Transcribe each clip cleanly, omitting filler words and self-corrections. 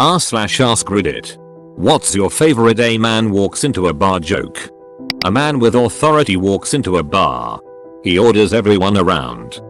r/AskReddit. What's your favorite A man walks into a bar joke? A man with authority walks into a bar. He orders everyone around.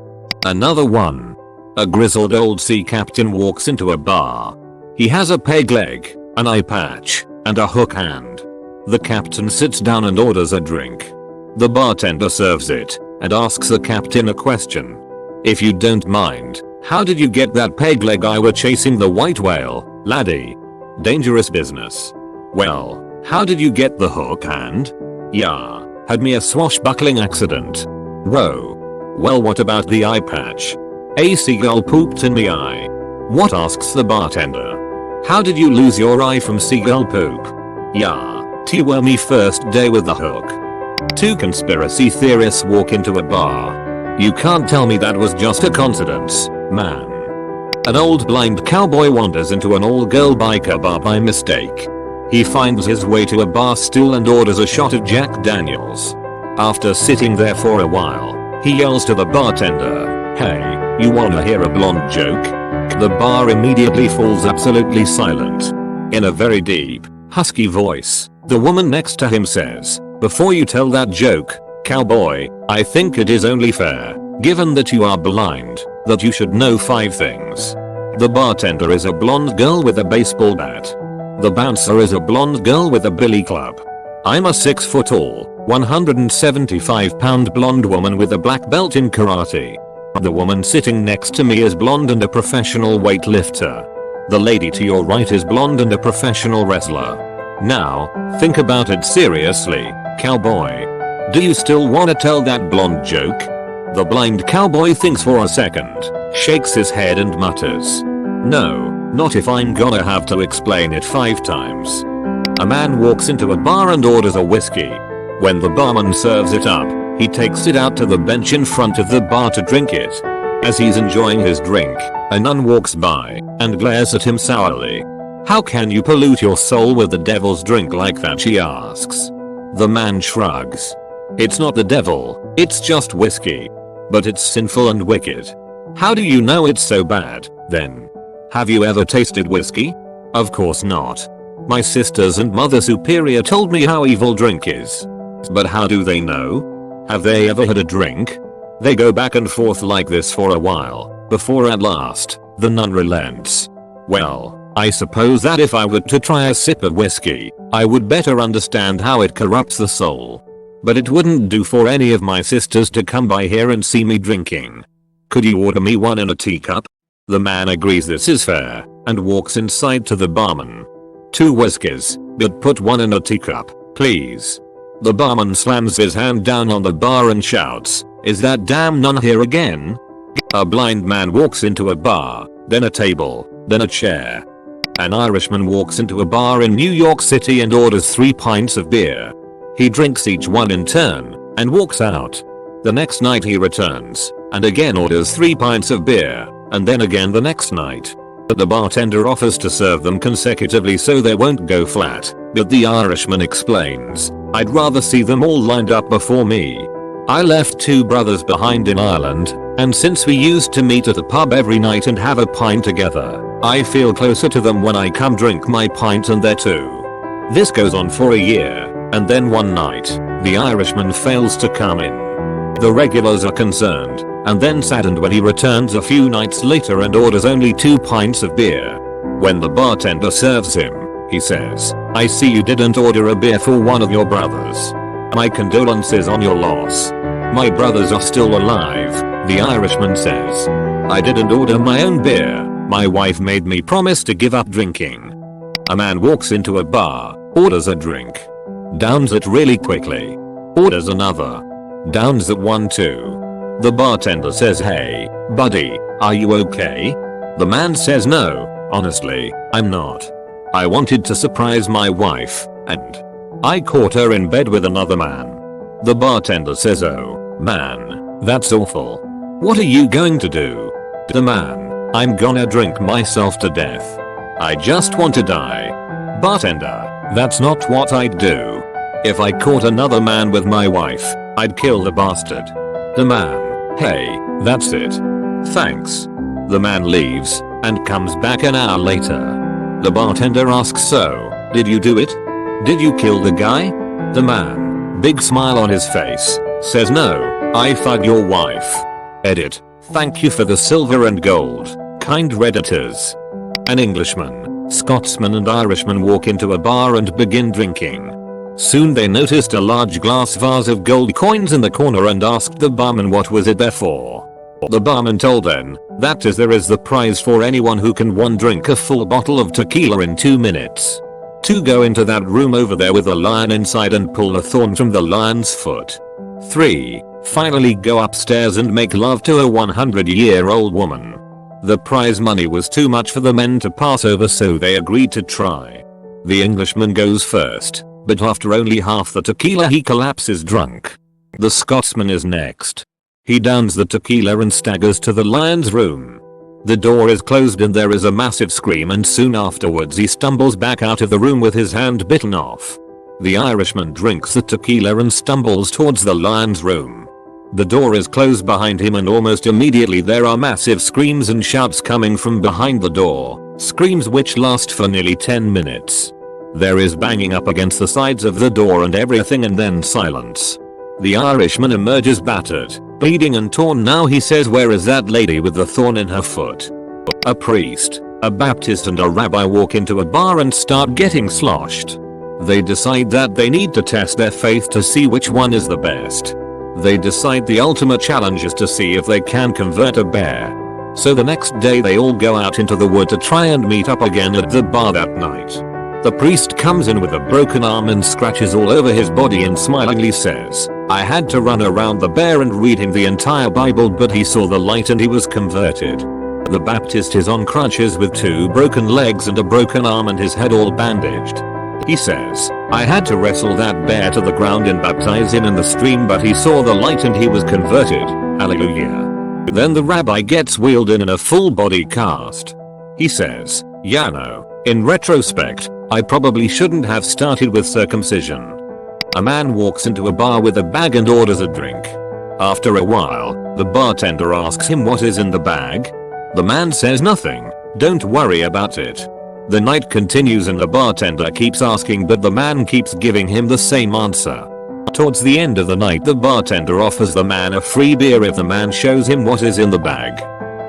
Another one. A grizzled old sea captain walks into a bar. He has a peg leg, an eye patch, and a hook hand. The captain sits down and orders a drink. The bartender serves it and asks the captain a question. If you don't mind, how did you get that peg leg? I were chasing the white whale, laddie. Dangerous business. Well, how did you get the hook hand? Yeah, had me a swashbuckling accident. Whoa. Well, what about the eye patch? A seagull pooped in the eye. What? Asks the bartender. How did you lose your eye from seagull poop? Yeah, well, me first day with the hook. Two conspiracy theorists walk into a bar. You can't tell me that was just a coincidence, man. An old blind cowboy wanders into an all-girl biker bar by mistake. He finds his way to a bar stool and orders a shot of Jack Daniels. After sitting there for a while, he yells to the bartender, "Hey, you wanna hear a blonde joke?" The bar immediately falls absolutely silent. In a very deep, husky voice, the woman next to him says, "Before you tell that joke, cowboy, I think it is only fair, given that you are blind, that you should know 5 things. The bartender is a blonde girl with a baseball bat. The bouncer is a blonde girl with a billy club. I'm a 6 foot tall, 175-pound blonde woman with a black belt in karate. The woman sitting next to me is blonde and a professional weightlifter. The lady to your right is blonde and a professional wrestler. Now, think about it seriously, cowboy. Do you still wanna tell that blonde joke?" The blind cowboy thinks for a second, shakes his head and mutters, "No, not if I'm gonna have to explain it 5 times." A man walks into a bar and orders a whiskey. When the barman serves it up, he takes it out to the bench in front of the bar to drink it. As he's enjoying his drink, a nun walks by and glares at him sourly. "How can you pollute your soul with the devil's drink like that?" she asks. The man shrugs. "It's not the devil, it's just whiskey. But it's sinful and wicked." "How do you know it's so bad, then? Have you ever tasted whiskey?" "Of course not. My sisters and Mother Superior told me how evil drink is." "But how do they know? Have they ever had a drink?" They go back and forth like this for a while, before at last, the nun relents. "Well, I suppose that if I were to try a sip of whiskey, I would better understand how it corrupts the soul. But it wouldn't do for any of my sisters to come by here and see me drinking. Could you order me one in a teacup?" The man agrees this is fair, and walks inside to the barman. "2 whiskeys, but put one in a teacup, please." The barman slams his hand down on the bar and shouts, "Is that damn nun here again?" A blind man walks into a bar, then a table, then a chair. An Irishman walks into a bar in New York City and orders 3 pints of beer. He drinks each one in turn, and walks out. The next night he returns, and again orders 3 pints of beer, and then again the next night. But the bartender offers to serve them consecutively so they won't go flat, but the Irishman explains, "I'd rather see them all lined up before me. I left 2 brothers behind in Ireland, and since we used to meet at a pub every night and have a pint together, I feel closer to them when I come drink my pint and their too." This goes on for a year, and then one night, the Irishman fails to come in. The regulars are concerned, and then saddened when he returns a few nights later and orders only 2 pints of beer. When the bartender serves him, he says, "I see you didn't order a beer for one of your brothers. My condolences on your loss. My brothers are still alive," the Irishman says. "I didn't order my own beer. My wife made me promise to give up drinking." A man walks into a bar, orders a drink. Downs it really quickly. Orders another. Downs it one too. The bartender says, "Hey, buddy, are you okay?" The man says, "No, honestly, I'm not. I wanted to surprise my wife, and I caught her in bed with another man." The bartender says, "Oh, man, that's awful. What are you going to do?" The man, "I'm gonna drink myself to death. I just want to die." Bartender, "That's not what I'd do. If I caught another man with my wife, I'd kill the bastard." The man, "Hey, that's it. Thanks." The man leaves, and comes back an hour later. The bartender asks, so, did you do it? Did you kill the guy? The man, big smile on his face, says no, I fucked your wife. Edit. Thank you for the silver and gold, kind Redditors. An Englishman, Scotsman and Irishman walk into a bar and begin drinking. Soon they noticed a large glass vase of gold coins in the corner and asked the barman what was it there for. The barman told them, that is there is the prize for anyone who can one drink a full bottle of tequila in 2 minutes. 2 go into that room over there with a lion inside and pull a thorn from the lion's foot. 3 finally go upstairs and make love to a 100-year-old woman. The prize money was too much for the men to pass over, so they agreed to try. The Englishman goes first, but after only half the tequila he collapses drunk. The Scotsman is next. He downs the tequila and staggers to the lion's room. The door is closed and there is a massive scream, and soon afterwards he stumbles back out of the room with his hand bitten off. The Irishman drinks the tequila and stumbles towards the lion's room. The door is closed behind him and almost immediately there are massive screams and shouts coming from behind the door, screams which last for nearly 10 minutes. There is banging up against the sides of the door and everything, and then silence. The Irishman emerges battered, bleeding and torn. Now he says, where is that lady with the thorn in her foot? A priest, a Baptist and a rabbi walk into a bar and start getting sloshed. They decide that they need to test their faith to see which one is the best. They decide the ultimate challenge is to see if they can convert a bear. So the next day they all go out into the wood to try and meet up again at the bar that night. The priest comes in with a broken arm and scratches all over his body and smilingly says, I had to run around the bear and read him the entire Bible, but he saw the light and he was converted. The Baptist is on crutches with 2 broken legs and a broken arm and his head all bandaged. He says, I had to wrestle that bear to the ground and baptize him in the stream, but he saw the light and he was converted. Hallelujah. Then the rabbi gets wheeled in a full body cast. He says, yeah, no, in retrospect, I probably shouldn't have started with circumcision. A man walks into a bar with a bag and orders a drink. After a while, the bartender asks him what is in the bag. The man says nothing, don't worry about it. The night continues and the bartender keeps asking, but the man keeps giving him the same answer. Towards the end of the night, the bartender offers the man a free beer if the man shows him what is in the bag.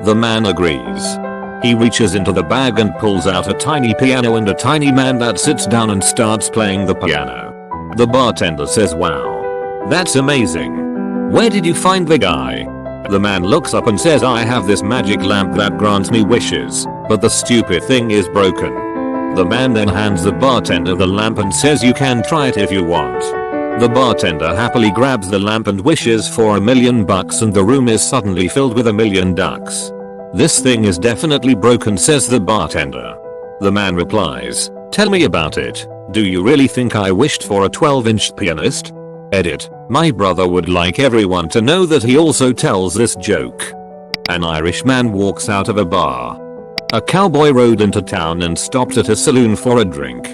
The man agrees. He reaches into the bag and pulls out a tiny piano and a tiny man that sits down and starts playing the piano. The bartender says, wow, that's amazing. Where did you find the guy? The man looks up and says, I have this magic lamp that grants me wishes, but the stupid thing is broken. The man then hands the bartender the lamp and says, you can try it if you want. The bartender happily grabs the lamp and wishes for $1 million, and the room is suddenly filled with $1 million. This thing is definitely broken, says the bartender. The man replies, tell me about it. Do you really think I wished for a 12-inch pianist? Edit. My brother would like everyone to know that he also tells this joke. An Irish man walks out of a bar. A cowboy rode into town and stopped at a saloon for a drink.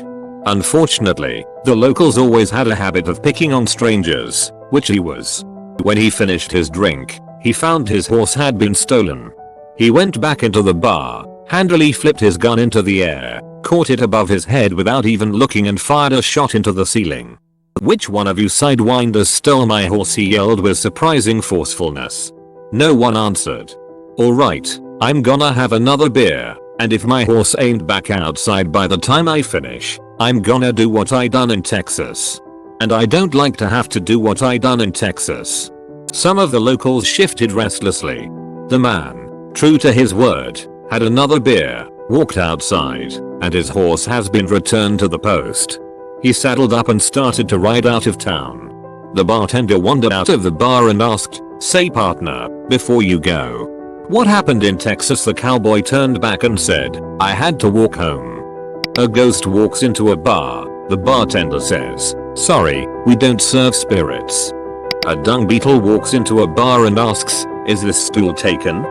Unfortunately, the locals always had a habit of picking on strangers, which he was. When he finished his drink, he found his horse had been stolen. He went back into the bar, handily flipped his gun into the air, caught it above his head without even looking and fired a shot into the ceiling. Which one of you sidewinders stole my horse? He yelled with surprising forcefulness. No one answered. Alright, I'm gonna have another beer, and if my horse ain't back outside by the time I finish, I'm gonna do what I done in Texas. And I don't like to have to do what I done in Texas. Some of the locals shifted restlessly. The man, true to his word, had another beer, walked outside, and his horse has been returned to the post. He saddled up and started to ride out of town. The bartender wandered out of the bar and asked, say partner, before you go, what happened in Texas? The cowboy turned back and said, I had to walk home. A ghost walks into a bar. The bartender says, sorry, we don't serve spirits. A dung beetle walks into a bar and asks, is this stool taken?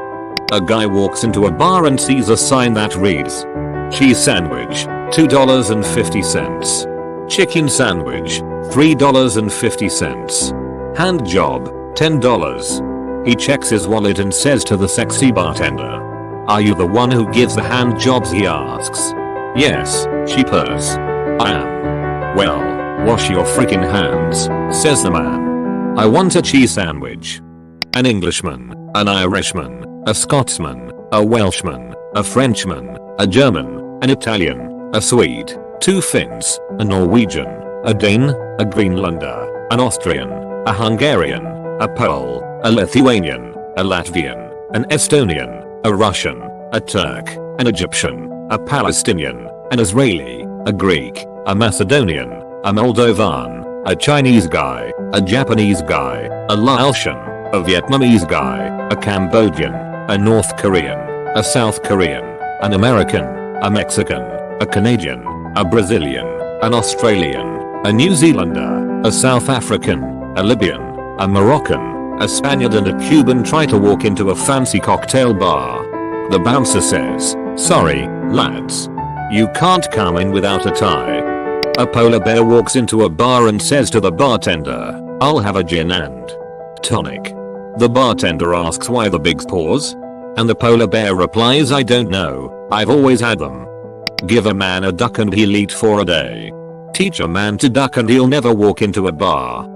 A guy walks into a bar and sees a sign that reads, cheese sandwich, $2.50. Chicken sandwich, $3.50. Hand job, $10. He checks his wallet and says to the sexy bartender, are you the one who gives the hand jobs? He asks. Yes, she purrs. I am. Well, wash your freaking hands, says the man. I want a cheese sandwich. An Englishman, an Irishman, a Scotsman, a Welshman, a Frenchman, a German, an Italian, a Swede, 2 Finns, a Norwegian, a Dane, a Greenlander, an Austrian, a Hungarian, a Pole, a Lithuanian, a Latvian, an Estonian, a Russian, a Turk, an Egyptian, a Palestinian, an Israeli, a Greek, a Macedonian, a Moldovan, a Chinese guy, a Japanese guy, a Laotian, a Vietnamese guy, a Cambodian, a North Korean, a South Korean, an American, a Mexican, a Canadian, a Brazilian, an Australian, a New Zealander, a South African, a Libyan, a Moroccan, a Spaniard and a Cuban try to walk into a fancy cocktail bar. The bouncer says, "Sorry, lads. You can't come in without a tie." A polar bear walks into a bar and says to the bartender, "I'll have a gin and tonic." The bartender asks why the big pause? And the polar bear replies, "I don't know, I've always had them." Give a man a duck and he'll eat for a day. Teach a man to duck and he'll never walk into a bar.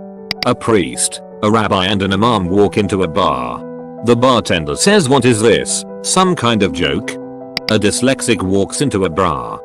A priest, a rabbi and an imam walk into a bar. The bartender says, "What is this, some kind of joke?" A dyslexic walks into a bar.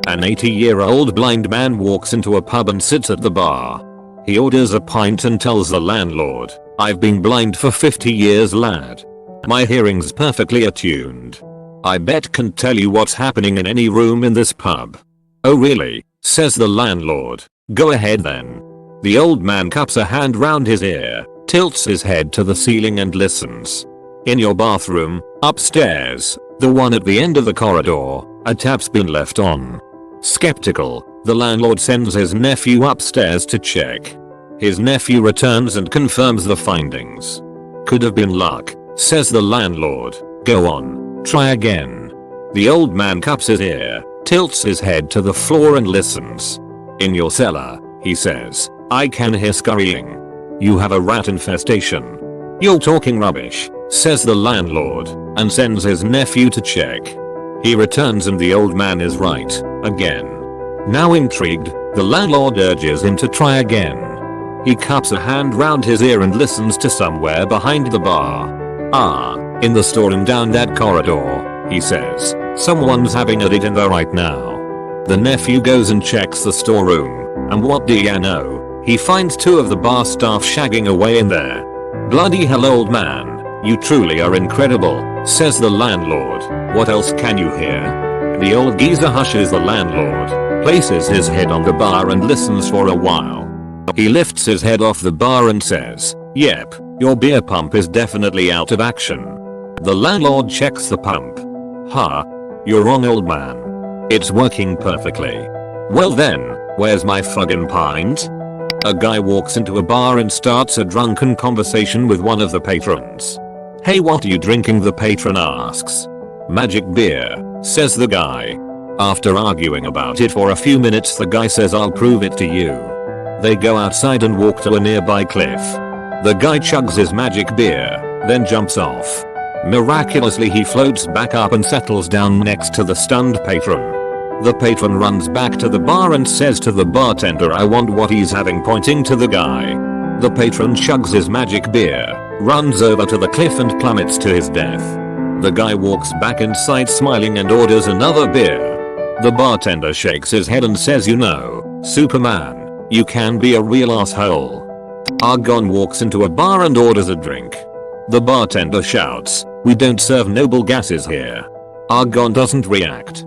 An 80-year-old blind man walks into a pub and sits at the bar. He orders a pint and tells the landlord, "I've been blind for 50 years, lad. My hearing's perfectly attuned. I bet can tell you what's happening in any room in this pub." "Oh really?" says the landlord. "Go ahead then." The old man cups a hand round his ear, tilts his head to the ceiling and listens. In your bathroom, upstairs, the one at the end of the corridor, a tap's been left on. Skeptical, the landlord sends his nephew upstairs to check. His nephew returns and confirms the findings. "Could have been luck," says the landlord. "Go on, try again." The old man cups his ear, tilts his head to the floor and listens. "In your cellar," he says, "I can hear scurrying. You have a rat infestation." "You're talking rubbish," says the landlord, and sends his nephew to check. He returns and the old man is right, again. Now intrigued, the landlord urges him to try again. He cups a hand round his ear and listens to somewhere behind the bar. "Ah, in the storeroom down that corridor," he says. "Someone's having at it in there right now." The nephew goes and checks the storeroom, and what do ya know? He finds 2 of the bar staff shagging away in there. "Bloody hell, old man, you truly are incredible," says the landlord. "What else can you hear?" The old geezer hushes the landlord, places his head on the bar and listens for a while. He lifts his head off the bar and says, "Yep, your beer pump is definitely out of action." The landlord checks the pump. "Huh? You're wrong, old man. It's working perfectly." "Well then, where's my fucking pint?" A guy walks into a bar and starts a drunken conversation with one of the patrons. "Hey, what are you drinking?" the patron asks. "Magic beer," says the guy. After arguing about it for a few minutes, the guy says, "I'll prove it to you." They go outside and walk to a nearby cliff. The guy chugs his magic beer, then jumps off. Miraculously he floats back up and settles down next to the stunned patron. The patron runs back to the bar and says to the bartender, "I want what he's having," pointing to the guy. The patron chugs his magic beer, runs over to the cliff and plummets to his death. The guy walks back inside smiling and orders another beer. The bartender shakes his head and says, "You know, Superman, you can be a real asshole." Argon walks into a bar and orders a drink. The bartender shouts, "We don't serve noble gases here." Argon doesn't react.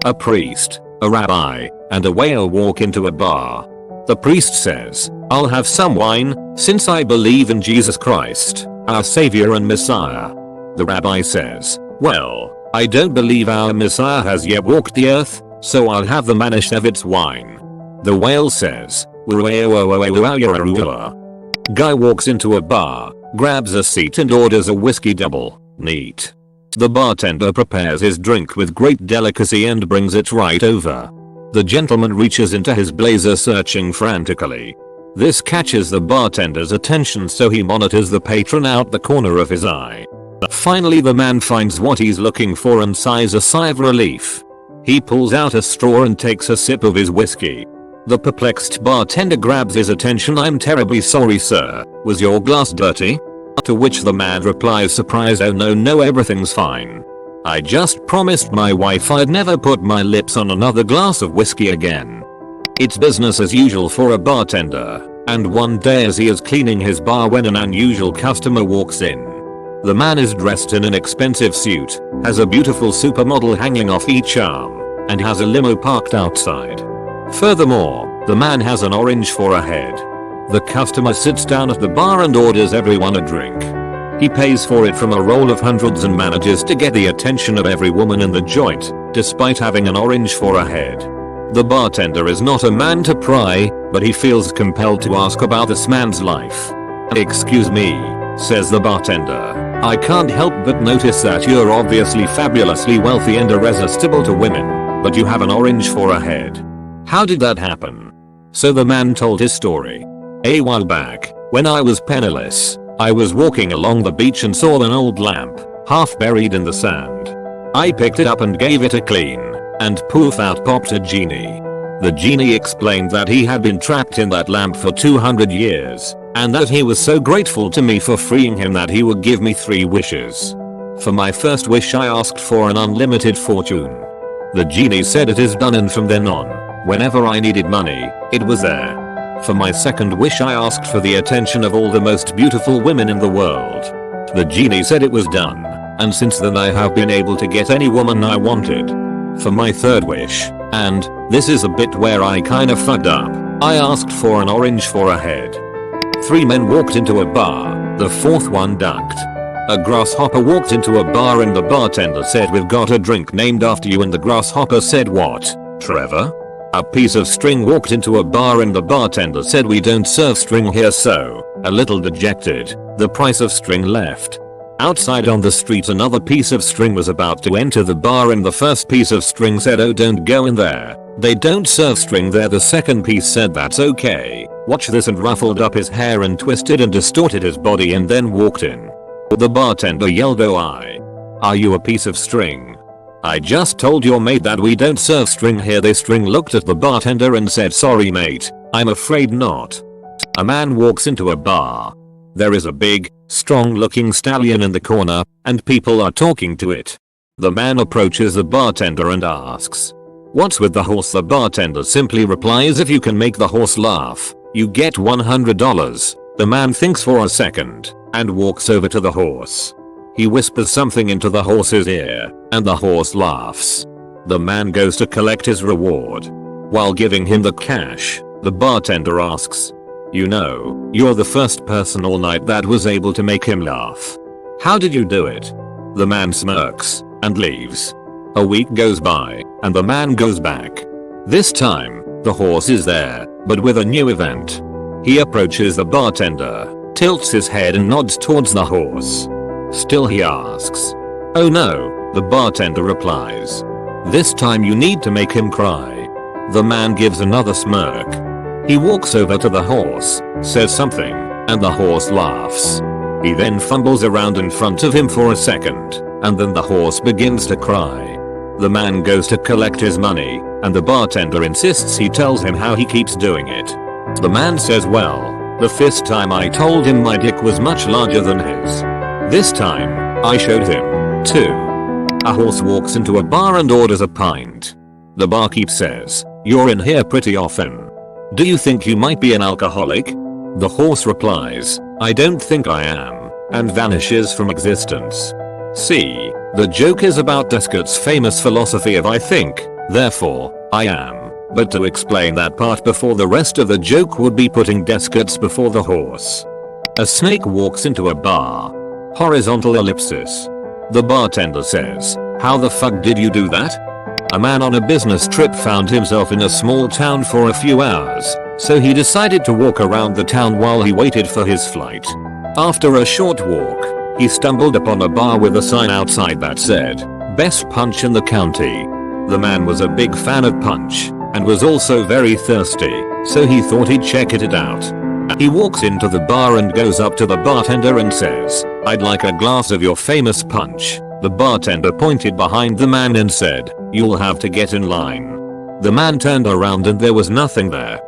A priest, a rabbi, and a whale walk into a bar. The priest says, "I'll have some wine, since I believe in Jesus Christ, our savior and Messiah." The rabbi says, "Well, I don't believe our Messiah has yet walked the earth, so I'll have the Manischewitz wine." The whale says, Guy walks into a bar, grabs a seat and orders a whiskey double. Neat. The bartender prepares his drink with great delicacy and brings it right over. The gentleman reaches into his blazer searching frantically. This catches the bartender's attention, so he monitors the patron out the corner of his eye. Finally the man finds what he's looking for and sighs a sigh of relief. He pulls out a straw and takes a sip of his whiskey. The perplexed bartender grabs his attention. "I'm terribly sorry, sir. Was your glass dirty?" To which the man replies, surprised, "Oh no, everything's fine. I just promised my wife I'd never put my lips on another glass of whiskey again." It's business as usual for a bartender, and one day as he is cleaning his bar when an unusual customer walks in. The man is dressed in an expensive suit, has a beautiful supermodel hanging off each arm, and has a limo parked outside. Furthermore, the man has an orange for a head. The customer sits down at the bar and orders everyone a drink. He pays for it from a roll of hundreds and manages to get the attention of every woman in the joint, despite having an orange for a head. The bartender is not a man to pry, but he feels compelled to ask about this man's life. "Excuse me," says the bartender. "I can't help but notice that you're obviously fabulously wealthy and irresistible to women, but you have an orange for a head. How did that happen?" So the man told his story. "A while back, when I was penniless, I was walking along the beach and saw an old lamp, half buried in the sand. I picked it up and gave it a clean, and poof, out popped a genie. The genie explained that he had been trapped in that lamp for 200 years, and that he was so grateful to me for freeing him that he would give me 3 wishes. For my first wish I asked for an unlimited fortune. The genie said it is done, and from then on, whenever I needed money, it was there. For my second wish I asked for the attention of all the most beautiful women in the world. The genie said it was done, and since then I have been able to get any woman I wanted. For my third wish, and this is a bit where I kinda fucked up, I asked for an orange for a head. 3 men walked into a bar, the 4th one ducked. A grasshopper walked into a bar and the bartender said, "We've got a drink named after you," and the grasshopper said, "What, Trevor?" A piece of string walked into a bar and the bartender said, "We don't serve string here," so, a little dejected, the price of string left. Outside on the street another piece of string was about to enter the bar and the first piece of string said, "Oh, don't go in there. They don't serve string there." The second piece said, "That's okay. Watch this," and ruffled up his hair and twisted and distorted his body and then walked in. The bartender yelled, "Oh, are you a piece of string? I just told your mate that we don't serve string here." The string looked at the bartender and said, "Sorry mate, I'm afraid not." A man walks into a bar. There is a big, strong looking stallion in the corner, and people are talking to it. The man approaches the bartender and asks, "What's with the horse?" The bartender simply replies, "If you can make the horse laugh, you get $100. The man thinks for a second, and walks over to the horse. He whispers something into the horse's ear, and the horse laughs. The man goes to collect his reward. While giving him the cash, the bartender asks, "You know, you're the first person all night that was able to make him laugh. How did you do it?" The man smirks, and leaves. A week goes by, and the man goes back. This time, the horse is there, but with a new event. He approaches the bartender, tilts his head and nods towards the horse. Still he asks. "Oh no," the bartender replies. "This time you need to make him cry." The man gives another smirk. He walks over to the horse, says something, and the horse laughs. He then fumbles around in front of him for a second, and then the horse begins to cry. The man goes to collect his money, and the bartender insists he tells him how he keeps doing it. The man says, "Well, the first time I told him my dick was much larger than his. This time, I showed him, too." A horse walks into a bar and orders a pint. The barkeep says, "You're in here pretty often. Do you think you might be an alcoholic?" The horse replies, "I don't think I am," and vanishes from existence. See, the joke is about Descartes' famous philosophy of "I think, therefore, I am." But to explain that part before the rest of the joke would be putting Descartes before the horse. A snake walks into a bar. Horizontal ellipsis. The bartender says, "How the fuck did you do that?" A man on a business trip found himself in a small town for a few hours, so he decided to walk around the town while he waited for his flight. After a short walk, he stumbled upon a bar with a sign outside that said, "Best punch in the county." The man was a big fan of punch, and was also very thirsty, so he thought he'd check it out. He walks into the bar and goes up to the bartender and says, "I'd like a glass of your famous punch." The bartender pointed behind the man and said, You'll have to get in line. The man turned around and there was nothing there.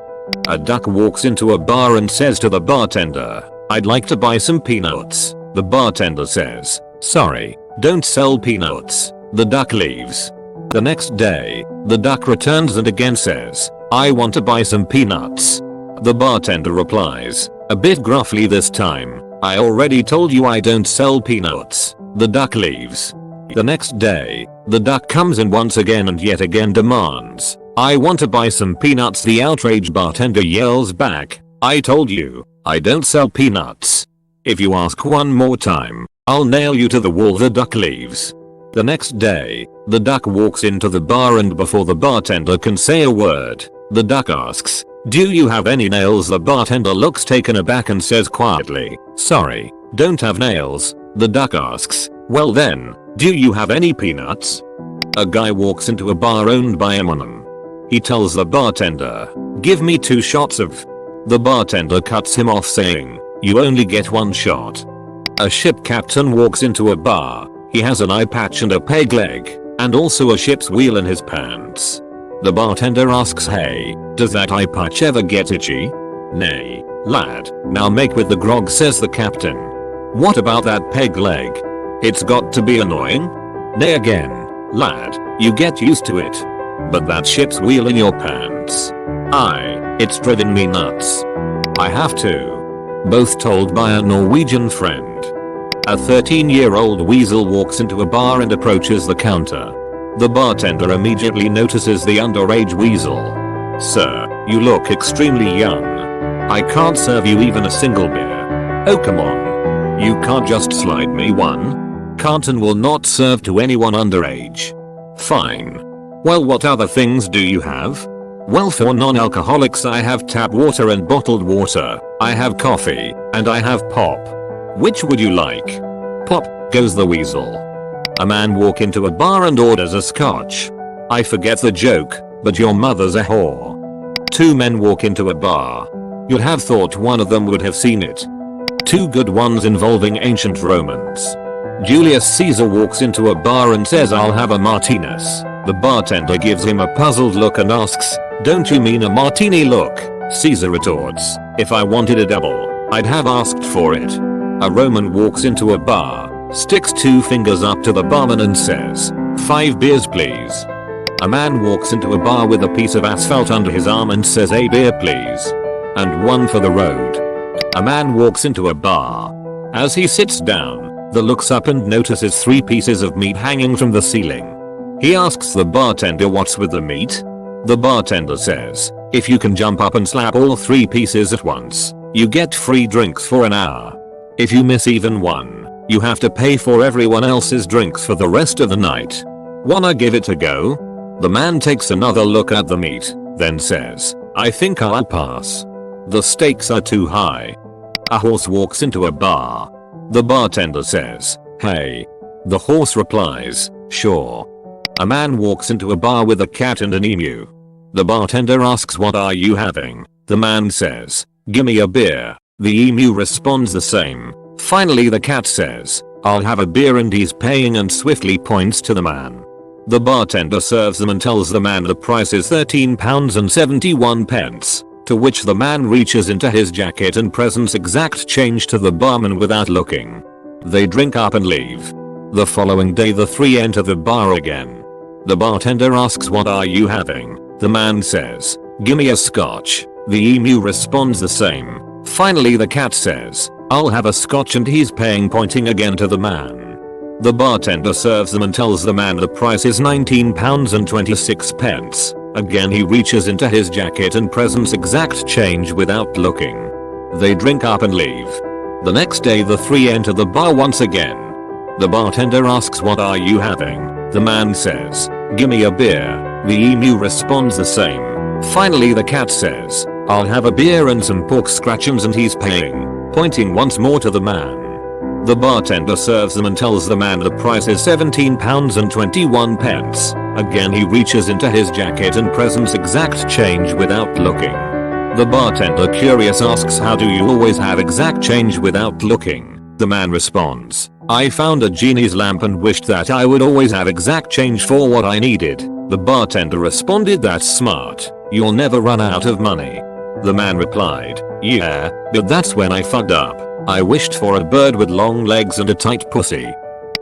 A duck walks into a bar and says to the bartender, "I'd like to buy some peanuts." The bartender says, "Sorry, don't sell peanuts." The duck leaves. The next day, the duck returns and again says, "I want to buy some peanuts." The bartender replies, a bit gruffly this time, "I already told you I don't sell peanuts." The duck leaves. The next day, the duck comes in once again and yet again demands, "I want to buy some peanuts." The outraged bartender yells back, "I told you, I don't sell peanuts. If you ask one more time, I'll nail you to the wall." The duck leaves. The next day, the duck walks into the bar and before the bartender can say a word, the duck asks, "Do you have any nails?" The bartender looks taken aback and says quietly, "Sorry, don't have nails." The duck asks, "Well then, do you have any peanuts?" A guy walks into a bar owned by a woman. He tells the bartender, "Give me 2 shots of." The bartender cuts him off saying, "You only get 1 shot." A ship captain walks into a bar. He has an eye patch and a peg leg, and also a ship's wheel in his pants. The bartender asks, "Hey, does that eye patch ever get itchy?" "Nay, lad, now make with the grog," says the captain. "What about that peg leg? It's got to be annoying?" "Nay again, lad, you get used to it. But that ship's wheel in your pants. Aye, it's driving me nuts. I have to." Both told by a Norwegian friend. A 13-year-old weasel walks into a bar and approaches the counter. The bartender immediately notices the underage weasel. "Sir, you look extremely young. I can't serve you even a single beer." "Oh come on. You can't just slide me one?" "Canton will not serve to anyone underage." "Fine. Well, what other things do you have?" "Well, for non-alcoholics I have tap water and bottled water. I have coffee, and I have pop." "Which would you like?" "Pop," goes the weasel. A man walks into a bar and orders a scotch. "I forget the joke, but your mother's a whore." 2 men walk into a bar. You'd have thought one of them would have seen it. 2 good ones involving ancient Romans. Julius Caesar walks into a bar and says, "I'll have a martinez." The bartender gives him a puzzled look and asks, "Don't you mean a martini?" "Look," Caesar retorts, "if I wanted a double, I'd have asked for it." A Roman walks into a bar, sticks 2 fingers up to the barman and says, "5 beers please." A man walks into a bar with a piece of asphalt under his arm and says, "A beer please. And 1 for the road." A man walks into a bar. As he sits down, he looks up and notices 3 pieces of meat hanging from the ceiling. He asks the bartender what's with the meat. The bartender says, "If you can jump up and slap all 3 pieces at once, you get free drinks for an hour. If you miss even one, you have to pay for everyone else's drinks for the rest of the night. Wanna give it a go?" The man takes another look at the meat, then says, "I think I'll pass. The stakes are too high." A horse walks into a bar. The bartender says, "Hey." The horse replies, "Sure." A man walks into a bar with a cat and an emu. The bartender asks, "What are you having?" The man says, "Gimme a beer." The emu responds the same. Finally the cat says, "I'll have a beer and he's paying," and swiftly points to the man. The bartender serves them and tells the man the price is £13.71, to which the man reaches into his jacket and presents exact change to the barman without looking. They drink up and leave. The following day the 3 enter the bar again. The bartender asks, "What are you having?" The man says, "Gimme a scotch." The emu responds the same. Finally the cat says, "I'll have a scotch," and he's paying, pointing again to the man. The bartender serves them and tells the man the price is £19.26. Again he reaches into his jacket and presents exact change without looking. They drink up and leave. The next day the 3 enter the bar once again. The bartender asks, "What are you having?" The man says, "Gimme a beer." The emu responds the same. Finally the cat says, "I'll have a beer and some pork scratchums," and he's paying, pointing once more to the man. The bartender serves them and tells the man the price is £17.21. Again he reaches into his jacket and presents exact change without looking. The bartender, curious, asks, "How do you always have exact change without looking?" The man responds, I found a genie's lamp and wished that I would always have exact change for what I needed. The bartender responded, that's smart. You'll never run out of money. The man replied, yeah, but that's when I fucked up. I wished for a bird with long legs and a tight pussy.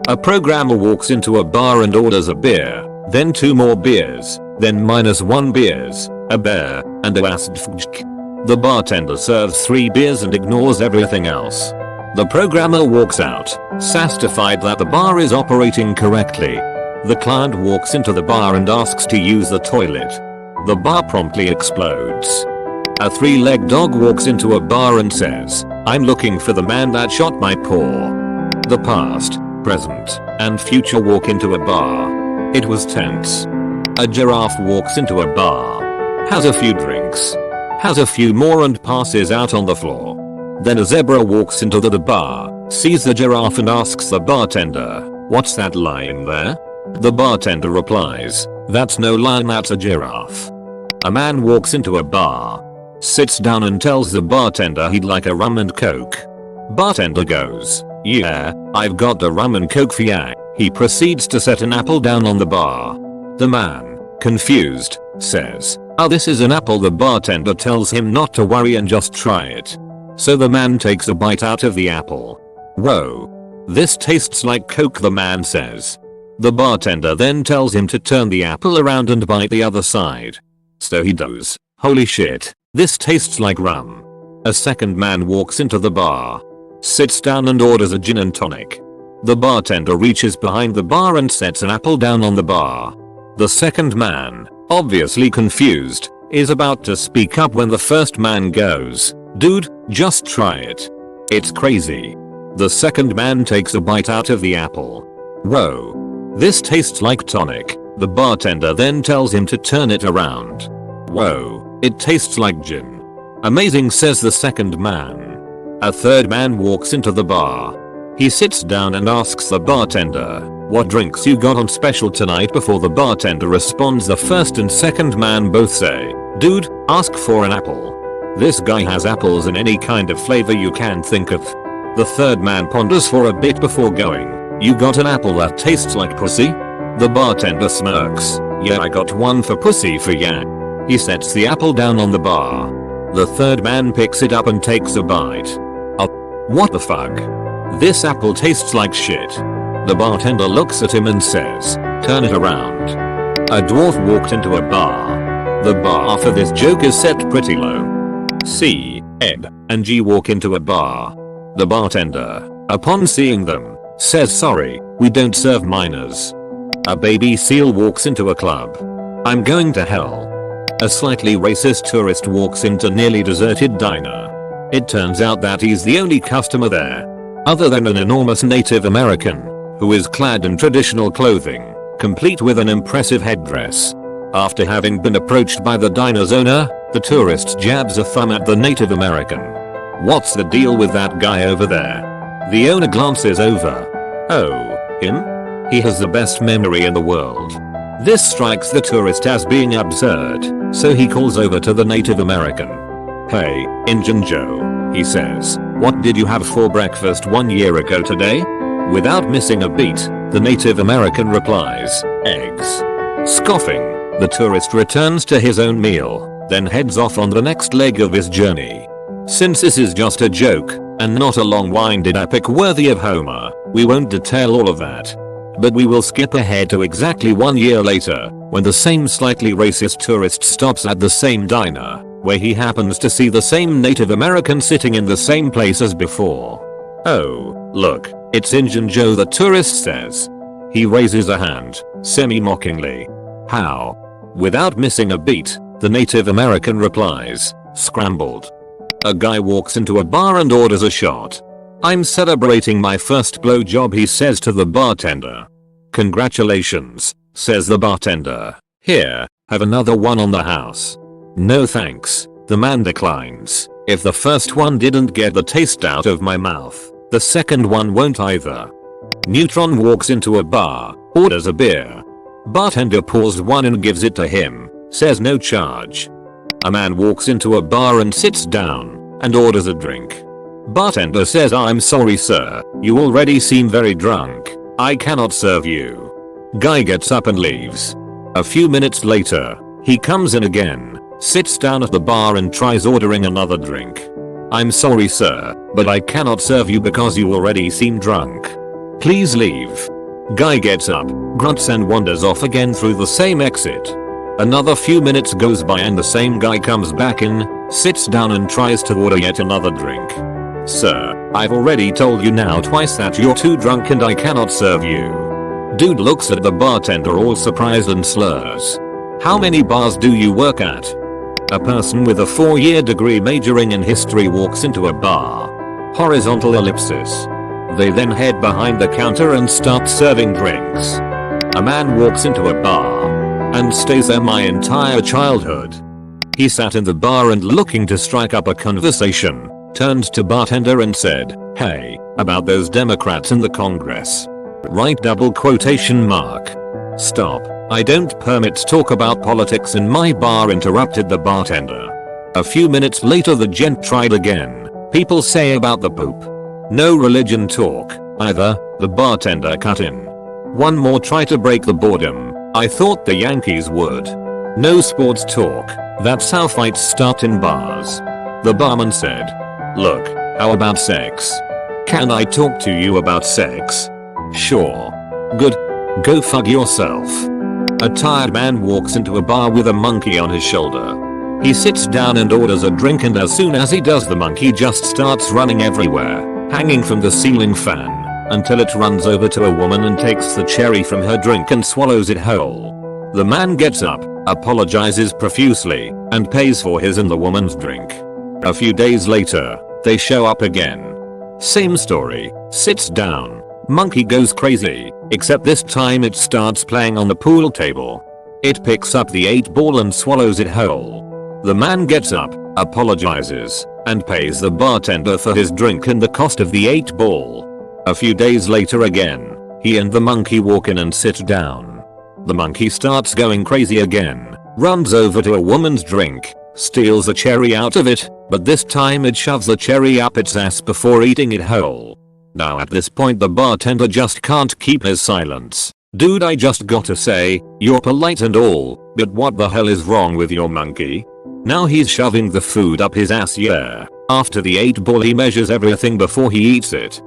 A programmer walks into a bar and orders a beer, then 2 more beers, then -1 beers, a bear, and a asdfjk. The bartender serves 3 beers and ignores everything else. The programmer walks out, satisfied that the bar is operating correctly. The client walks into the bar and asks to use the toilet. The bar promptly explodes. A 3-legged dog walks into a bar and says, I'm looking for the man that shot my paw. The past, present, and future walk into a bar. It was tense. A giraffe walks into a bar, has a few drinks, has a few more and passes out on the floor. Then a zebra walks into the bar, sees the giraffe and asks the bartender, what's that lying there? The bartender replies, that's no lion, that's a giraffe. A man walks into a bar, sits down and tells the bartender he'd like a rum and coke. Bartender goes, yeah, I've got the rum and coke for ya. He proceeds to set an apple down on the bar. The man, confused, says, oh, this is an apple. The bartender tells him not to worry and just try it. So the man takes a bite out of the apple. Whoa. This tastes like coke, the man says. The bartender then tells him to turn the apple around and bite the other side. So he does. Holy shit, this tastes like rum. A second man walks into the bar, sits down and orders a gin and tonic. The bartender reaches behind the bar and sets an apple down on the bar. The second man, obviously confused, is about to speak up when the first man goes, dude, just try it. It's crazy. The second man takes a bite out of the apple. Whoa. This tastes like tonic. The bartender then tells him to turn it around. Whoa. It tastes like gin. Amazing, says the second man. A third man walks into the bar. He sits down and asks the bartender, what drinks you got on special tonight? Before the bartender responds, the first and second man both say, dude, ask for an apple. This guy has apples in any kind of flavor you can think of. The third man ponders for a bit before going, you got an apple that tastes like pussy? The bartender smirks, yeah, I got one for pussy for ya. He sets the apple down on the bar. The third man picks it up and takes a bite. Oh, what the fuck? This apple tastes like shit. The bartender looks at him and says, turn it around. A dwarf walked into a bar. The bar for this joke is set pretty low. C, Ed, and G walk into a bar. The bartender, upon seeing them, says, sorry, we don't serve minors. A baby seal walks into a club. I'm going to hell. A slightly racist tourist walks into nearly deserted diner. It turns out that he's the only customer there, other than an enormous Native American, who is clad in traditional clothing, complete with an impressive headdress. After having been approached by the diner's owner, the tourist jabs a thumb at the Native American. What's the deal with that guy over there? The owner glances over. Oh, him? He has the best memory in the world. This strikes the tourist as being absurd, so he calls over to the Native American. Hey, Injun Joe, he says, what did you have for breakfast 1 year ago today? Without missing a beat, the Native American replies, eggs. Scoffing, the tourist returns to his own meal, then heads off on the next leg of his journey. Since this is just a joke, and not a long-winded epic worthy of Homer, we won't detail all of that. But we will skip ahead to exactly 1 year later, when the same slightly racist tourist stops at the same diner, where he happens to see the same Native American sitting in the same place as before. Oh, look, it's Injun Joe, the tourist says. He raises a hand, semi-mockingly. How? Without missing a beat, the Native American replies, scrambled. A guy walks into a bar and orders a shot. I'm celebrating my first blowjob, he says to the bartender. Congratulations, says the bartender. Here, have another one on the house. No thanks, the man declines. If the first one didn't get the taste out of my mouth, the second one won't either. Neutron walks into a bar, orders a beer. Bartender pours one and gives it to him, says no charge. A man walks into a bar and sits down, and orders a drink. Bartender says, I'm sorry sir, you already seem very drunk. I cannot serve you. Guy gets up and leaves. A few minutes later, he comes in again, sits down at the bar and tries ordering another drink. I'm sorry sir, but I cannot serve you because you already seem drunk. Please leave. Guy gets up, grunts and wanders off again through the same exit. Another few minutes goes by and the same guy comes back in, sits down and tries to order yet another drink. Sir, I've already told you now twice that you're too drunk and I cannot serve you. Dude looks at the bartender all surprised and slurs. How many bars do you work at? A person with a 4-year degree majoring in history walks into a bar. Horizontal ellipsis. They then head behind the counter and start serving drinks. A man walks into a bar and stays there my entire childhood. He sat in the bar and looking to strike up a conversation, turned to bartender and said, "Hey, about those Democrats in the Congress. Right, double quotation mark. Stop, I don't permit talk about politics in my bar," interrupted the bartender. A few minutes later the gent tried again. "People say about the Pope. No religion talk, either," the bartender cut in. "One more try to break the boredom. I thought the Yankees would. No sports talk, that's how fights start in bars." The barman said, "Look, how about sex? Can I talk to you about sex?" "Sure." "Good. Go fuck yourself." A tired man walks into a bar with a monkey on his shoulder. He sits down and orders a drink, and as soon as he does the monkey just starts running everywhere, hanging from the ceiling fan, until it runs over to a woman and takes the cherry from her drink and swallows it whole. The man gets up, apologizes profusely, and pays for his and the woman's drink. A few days later, they show up again. Same story, sits down. Monkey goes crazy, except this time it starts playing on the pool table. It picks up the 8-ball and swallows it whole. The man gets up, apologizes, and pays the bartender for his drink and the cost of the 8-ball. A few days later again, he and the monkey walk in and sit down. The monkey starts going crazy again, runs over to a woman's drink, steals a cherry out of it, but this time it shoves the cherry up its ass before eating it whole. Now at this point the bartender just can't keep his silence. "Dude, I just gotta say, you're polite and all, but what the hell is wrong with your monkey?" Now he's shoving the food up his ass, yeah. After the 8-ball he measures everything before he eats it.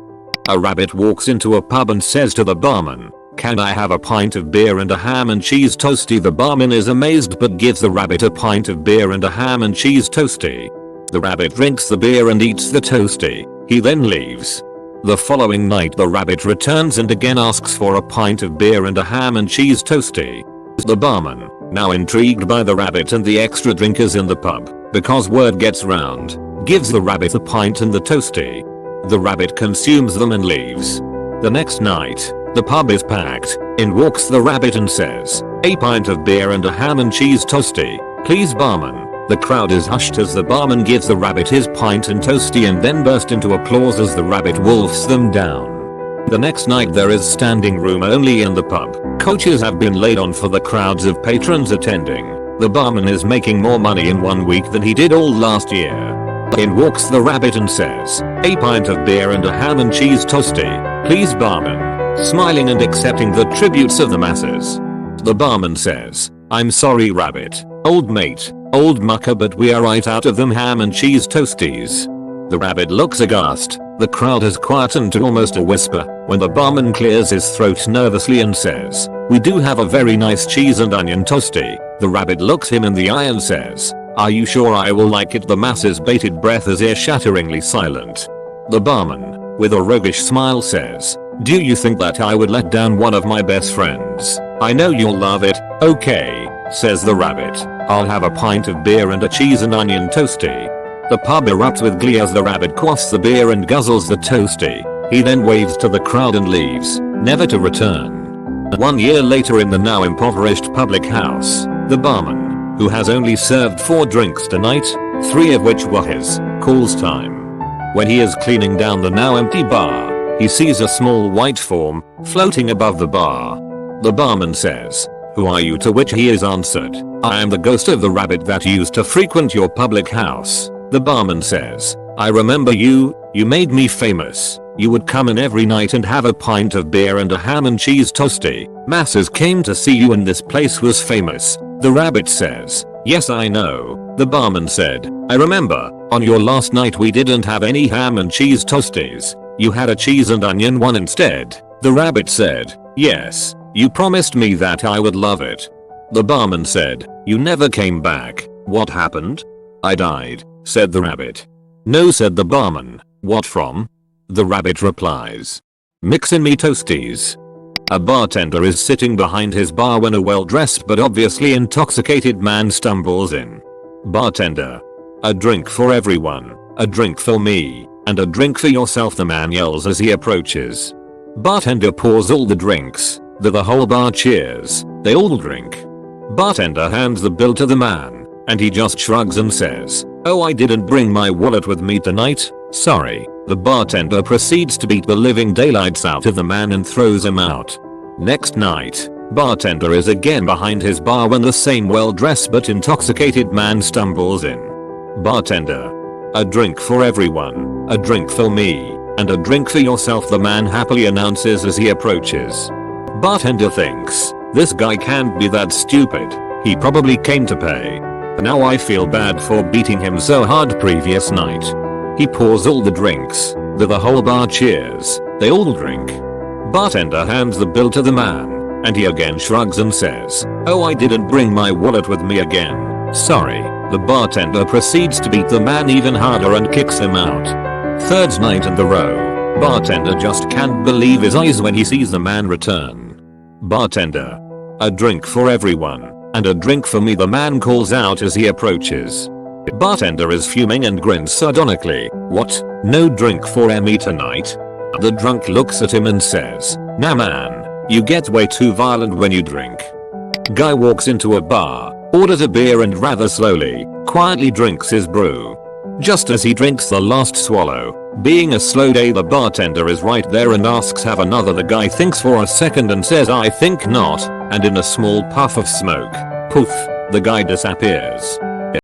A rabbit walks into a pub and says to the barman, "Can I have a pint of beer and a ham and cheese toasty?" The barman is amazed but gives the rabbit a pint of beer and a ham and cheese toasty. The rabbit drinks the beer and eats the toasty. He then leaves. The following night the rabbit returns and again asks for a pint of beer and a ham and cheese toasty. The barman, now intrigued by the rabbit and the extra drinkers in the pub, because word gets round, gives the rabbit a pint and the toasty. The rabbit consumes them and leaves. The next night, the pub is packed. In walks the rabbit and says, "A pint of beer and a ham and cheese toasty, please barman." The crowd is hushed as the barman gives the rabbit his pint and toasty and then burst into applause as the rabbit wolfs them down. The next night there is standing room only in the pub. Coaches have been laid on for the crowds of patrons attending. The barman is making more money in 1 week than he did all last year. In walks the rabbit and says, "A pint of beer and a ham and cheese toasty, please barman," smiling and accepting the tributes of the masses. The barman says, "I'm sorry rabbit, old mate, old mucker, but we are right out of them ham and cheese toasties." The rabbit looks aghast. The crowd has quietened to almost a whisper when the barman clears his throat nervously and says, "We do have a very nice cheese and onion toasty." The rabbit looks him in the eye and says, "Are you sure I will like it?" The masses' bated breath is ear-shatteringly silent. The barman, with a roguish smile, says, "Do you think that I would let down one of my best friends? I know you'll love it." "Okay," says the rabbit, "I'll have a pint of beer and a cheese and onion toasty." The pub erupts with glee as the rabbit quaffs the beer and guzzles the toasty. He then waves to the crowd and leaves, never to return. 1 year later in the now impoverished public house, the barman, who has only served 4 drinks tonight, 3 of which were his, calls time. When he is cleaning down the now empty bar, he sees a small white form floating above the bar. The barman says, "Who are you?" to which he is answered, "I am the ghost of the rabbit that used to frequent your public house." The barman says, I remember you made me famous. You would come in every night and have a pint of beer and a ham and cheese toasty. Masses came to see you and this place was famous. The rabbit says, yes I know. The barman said, I remember, on your last night we didn't have any ham and cheese toasties. You had a cheese and onion one instead. The rabbit said, yes, you promised me that I would love it. The barman said, you never came back. What happened? I died, said the rabbit. No, said the barman. What from? The rabbit replies, mixin' me toasties. A bartender is sitting behind his bar when a well-dressed but obviously intoxicated man stumbles in. Bartender. A drink for everyone, a drink for me, and a drink for yourself, the man yells as he approaches. Bartender pours all the drinks. The whole bar cheers. They all drink. Bartender hands the bill to the man, and he just shrugs and says, oh, I didn't bring my wallet with me tonight, sorry. The bartender proceeds to beat the living daylights out of the man and throws him out. Next night, bartender is again behind his bar when the same well-dressed but intoxicated man stumbles in. Bartender. A drink for everyone, a drink for me, and a drink for yourself, the man happily announces as he approaches. Bartender thinks, this guy can't be that stupid, he probably came to pay. Now I feel bad for beating him so hard previous night. He pours all the drinks. The whole bar cheers. They all drink. Bartender hands the bill to the man, and he again shrugs and says, oh, I didn't bring my wallet with me again, sorry. The bartender proceeds to beat the man even harder and kicks him out. Third night in a row, bartender just can't believe his eyes when he sees the man return. Bartender. A drink for everyone, and a drink for me, the man calls out as he approaches. Bartender is fuming and grins sardonically. What? No drink for me tonight? The drunk looks at him and says, nah man, you get way too violent when you drink. Guy walks into a bar, orders a beer and rather slowly, quietly drinks his brew. Just as he drinks the last swallow, being a slow day, the bartender is right there and asks, have another? The guy thinks for a second and says, I think not, and in a small puff of smoke, poof, the guy disappears.